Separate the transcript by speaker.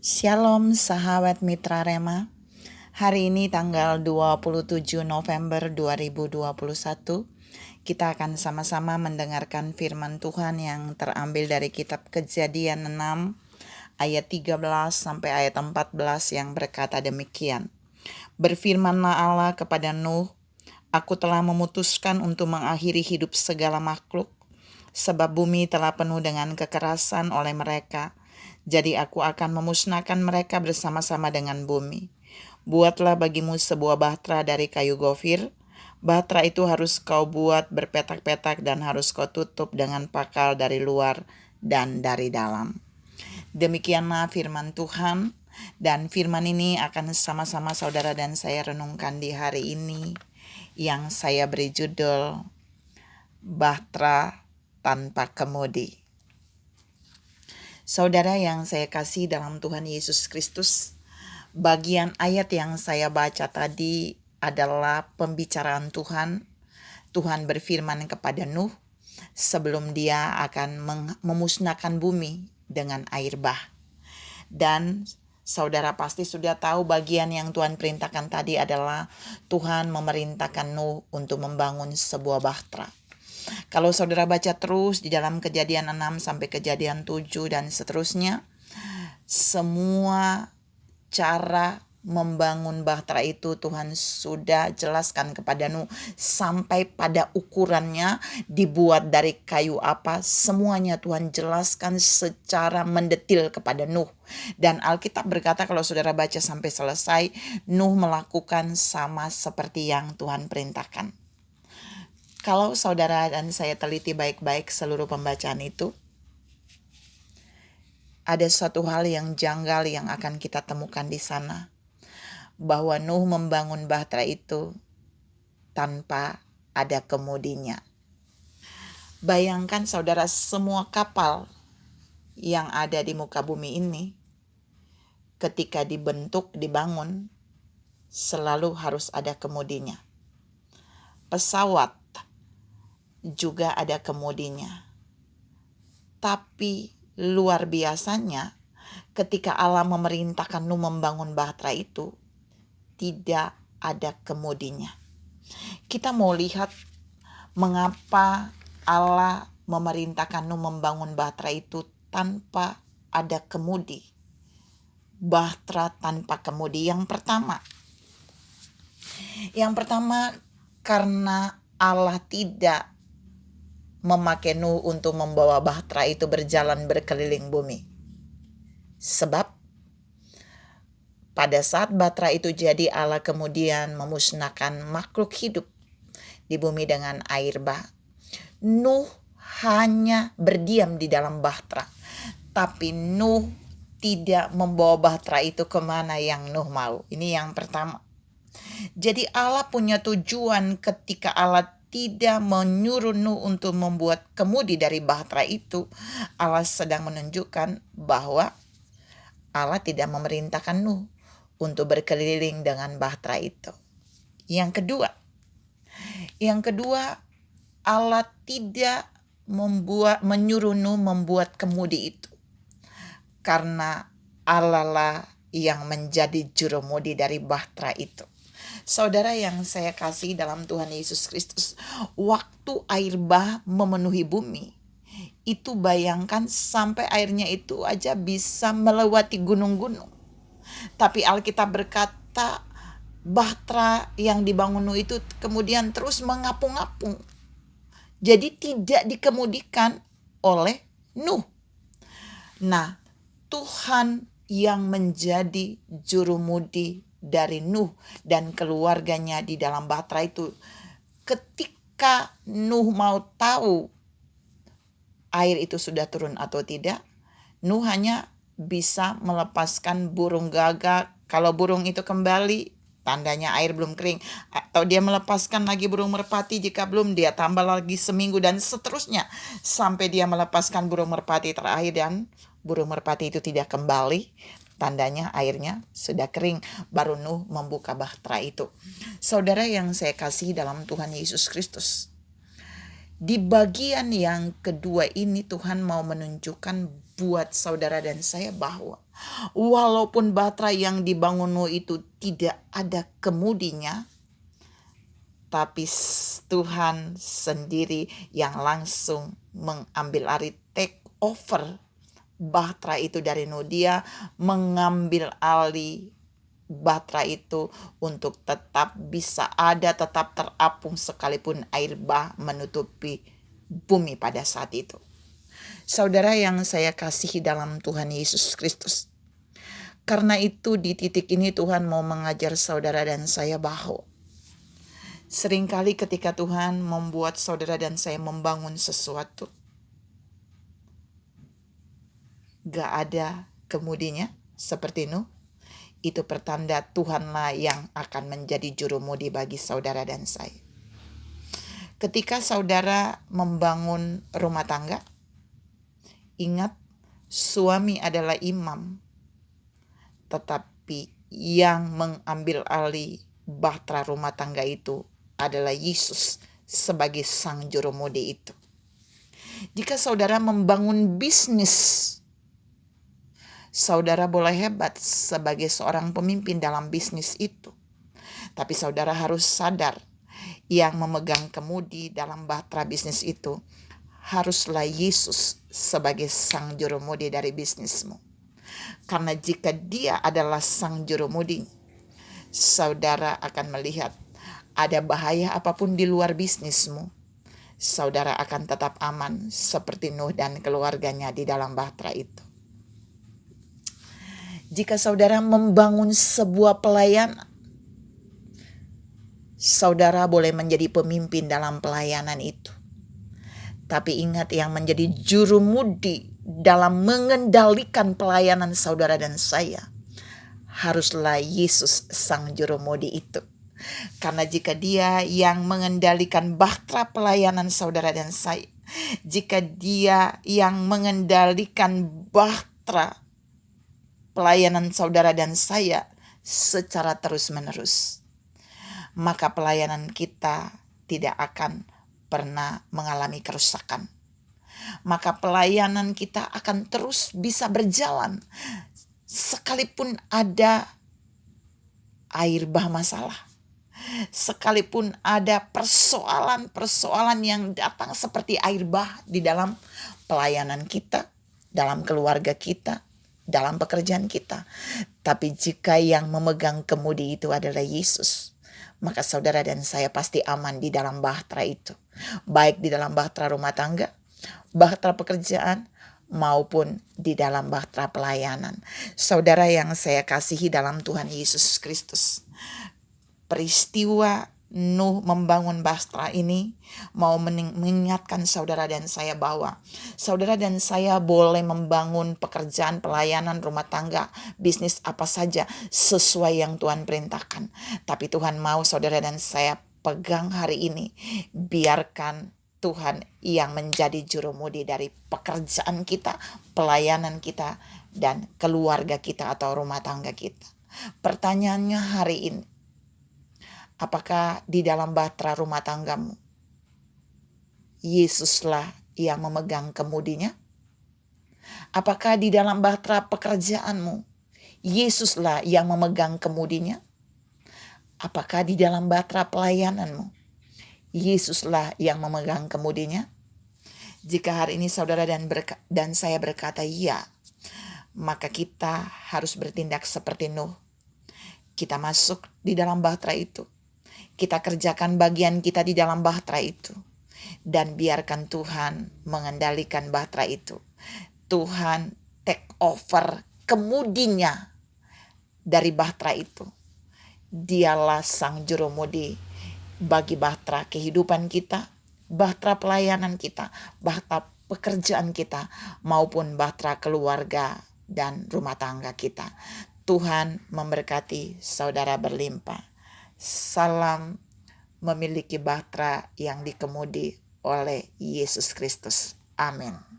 Speaker 1: Shalom sahabat Mitra Rema. Hari ini tanggal 27 November 2021, kita akan sama-sama mendengarkan firman Tuhan yang terambil dari kitab Kejadian 6 ayat 13 sampai ayat 14 yang berkata demikian. Berfirmanlah Allah kepada Nuh, Aku telah memutuskan untuk mengakhiri hidup segala makhluk, sebab bumi telah penuh dengan kekerasan oleh mereka. Jadi aku akan memusnahkan mereka bersama-sama dengan bumi. Buatlah bagimu sebuah bahtera dari kayu gofir. Bahtera itu harus kau buat berpetak-petak dan harus kau tutup dengan pakal dari luar dan dari dalam. Demikianlah firman Tuhan, dan firman ini akan sama-sama saudara dan saya renungkan di hari ini, yang saya beri judul Bahtera tanpa kemudi. Saudara yang saya kasih dalam Tuhan Yesus Kristus, bagian ayat yang saya baca tadi adalah pembicaraan Tuhan. Tuhan berfirman kepada Nuh sebelum dia akan memusnahkan bumi dengan air bah. Dan saudara pasti sudah tahu bagian yang Tuhan perintahkan tadi adalah Tuhan memerintahkan Nuh untuk membangun sebuah bahtera. Kalau saudara baca terus di dalam Kejadian 6 sampai Kejadian 7 dan seterusnya, semua cara membangun bahtera itu Tuhan sudah jelaskan kepada Nuh, sampai pada ukurannya dibuat dari kayu apa, semuanya Tuhan jelaskan secara mendetil kepada Nuh. Dan Alkitab berkata kalau saudara baca sampai selesai, Nuh melakukan sama seperti yang Tuhan perintahkan. Kalau saudara dan saya teliti baik-baik seluruh pembacaan itu, ada suatu hal yang janggal yang akan kita temukan di sana, bahwa Nuh membangun bahtera itu tanpa ada kemudinya. Bayangkan saudara, semua kapal yang ada di muka bumi ini, ketika dibentuk, dibangun, selalu harus ada kemudinya. Pesawat juga ada kemudinya. Tapi luar biasanya, ketika Allah memerintahkan Nuh membangun bahtera itu, tidak ada kemudinya. Kita mau lihat mengapa Allah memerintahkan Nuh membangun bahtera itu tanpa ada kemudi. Bahtera tanpa kemudi. Yang pertama karena Allah tidak memakai Nuh untuk membawa bahtera itu berjalan berkeliling bumi. Sebab pada saat bahtera itu jadi, Allah kemudian memusnahkan makhluk hidup di bumi dengan air bah. Nuh hanya berdiam di dalam bahtera, tapi Nuh tidak membawa bahtera itu kemana yang Nuh mau. Ini yang pertama. Jadi Allah punya tujuan ketika Allah tidak menyuruh Nuh untuk membuat kemudi dari bahtera itu. Allah sedang menunjukkan bahwa Allah tidak memerintahkan Nuh untuk berkeliling dengan bahtera itu. Yang kedua, Allah tidak menyuruh Nuh membuat kemudi itu, karena Allah lah yang menjadi jurumudi dari bahtera itu. Saudara yang saya kasih dalam Tuhan Yesus Kristus, waktu air bah memenuhi bumi, itu bayangkan sampai airnya itu aja bisa melewati gunung-gunung. Tapi Alkitab berkata bahtera yang dibangun Nuh itu kemudian terus mengapung-apung. Jadi tidak dikemudikan oleh Nuh. Nah, Tuhan yang menjadi jurumudi dari Nuh dan keluarganya di dalam bahtera itu. Ketika Nuh mau tahu air itu sudah turun atau tidak, Nuh hanya bisa melepaskan burung gagak. Kalau burung itu kembali, tandanya air belum kering. Atau dia melepaskan lagi burung merpati, jika belum dia tambah lagi seminggu dan seterusnya, sampai dia melepaskan burung merpati terakhir dan burung merpati itu tidak kembali, tandanya airnya sudah kering. Baru Nuh membuka bahtera itu. Saudara yang saya kasih dalam Tuhan Yesus Kristus, Di bagian yang kedua ini Tuhan mau menunjukkan buat saudara dan saya bahwa walaupun Bahtera yang dibangun Nuh itu tidak ada kemudinya, tapi Tuhan sendiri yang langsung mengambil alih, take over Bahtera itu dari Nuh. Dia mengambil alih Bahtera itu untuk tetap bisa ada, tetap terapung sekalipun air bah menutupi bumi pada saat itu. Saudara yang saya kasihi dalam Tuhan Yesus Kristus, karena itu di titik ini Tuhan mau mengajar saudara dan saya bahwa seringkali ketika Tuhan membuat saudara dan saya membangun sesuatu, gak ada kemudinya seperti Nuh. Itu pertanda Tuhanlah yang akan menjadi jurumudi bagi saudara dan saya. Ketika saudara membangun rumah tangga, ingat suami adalah imam, tetapi yang mengambil alih bahtera rumah tangga itu adalah Yesus sebagai sang jurumudi itu. Jika saudara membangun bisnis, saudara boleh hebat sebagai seorang pemimpin dalam bisnis itu. Tapi saudara harus sadar, yang memegang kemudi dalam bahtera bisnis itu haruslah Yesus sebagai sang jurumudi dari bisnismu. Karena jika dia adalah sang jurumudi, saudara akan melihat ada bahaya apapun di luar bisnismu, saudara akan tetap aman seperti Nuh dan keluarganya di dalam bahtera itu. Jika saudara membangun sebuah pelayanan, saudara boleh menjadi pemimpin dalam pelayanan itu. Tapi ingat, yang menjadi jurumudi dalam mengendalikan pelayanan saudara dan saya haruslah Yesus sang jurumudi itu. Karena jika dia yang mengendalikan bahtera pelayanan saudara dan saya, jika dia yang mengendalikan bahtera pelayanan saudara dan saya secara terus-menerus, maka pelayanan kita tidak akan pernah mengalami kerusakan. Maka pelayanan kita akan terus bisa berjalan sekalipun ada air bah masalah, sekalipun ada persoalan-persoalan yang datang seperti air bah di dalam pelayanan kita, dalam keluarga kita, dalam pekerjaan kita. Tapi jika yang memegang kemudi itu adalah Yesus, maka saudara dan saya pasti aman di dalam bahtera itu. Baik di dalam bahtera rumah tangga, bahtera pekerjaan, maupun di dalam bahtera pelayanan. Saudara yang saya kasihi dalam Tuhan Yesus Kristus, peristiwa Nuh membangun bahtera ini mau mengingatkan saudara dan saya bahwa saudara dan saya boleh membangun pekerjaan, pelayanan, rumah tangga, bisnis apa saja sesuai yang Tuhan perintahkan. Tapi Tuhan mau saudara dan saya pegang hari ini, biarkan Tuhan yang menjadi jurumudi dari pekerjaan kita, pelayanan kita, dan keluarga kita atau rumah tangga kita. Pertanyaannya hari ini, apakah di dalam bahtera rumah tanggamu Yesuslah yang memegang kemudinya? Apakah di dalam bahtera pekerjaanmu Yesuslah yang memegang kemudinya? Apakah di dalam bahtera pelayananmu Yesuslah yang memegang kemudinya? Jika hari ini saudara dan saya berkata iya, maka kita harus bertindak seperti Nuh. Kita masuk di dalam bahtera itu. Kita kerjakan bagian kita di dalam bahtera itu. Dan biarkan Tuhan mengendalikan bahtera itu. Tuhan take over kemudinya dari bahtera itu. Dialah sang jurumudi bagi bahtera kehidupan kita, bahtera pelayanan kita, bahtera pekerjaan kita, maupun bahtera keluarga dan rumah tangga kita. Tuhan memberkati saudara berlimpah. Salam memiliki bahtera yang dikemudi oleh Yesus Kristus. Amin.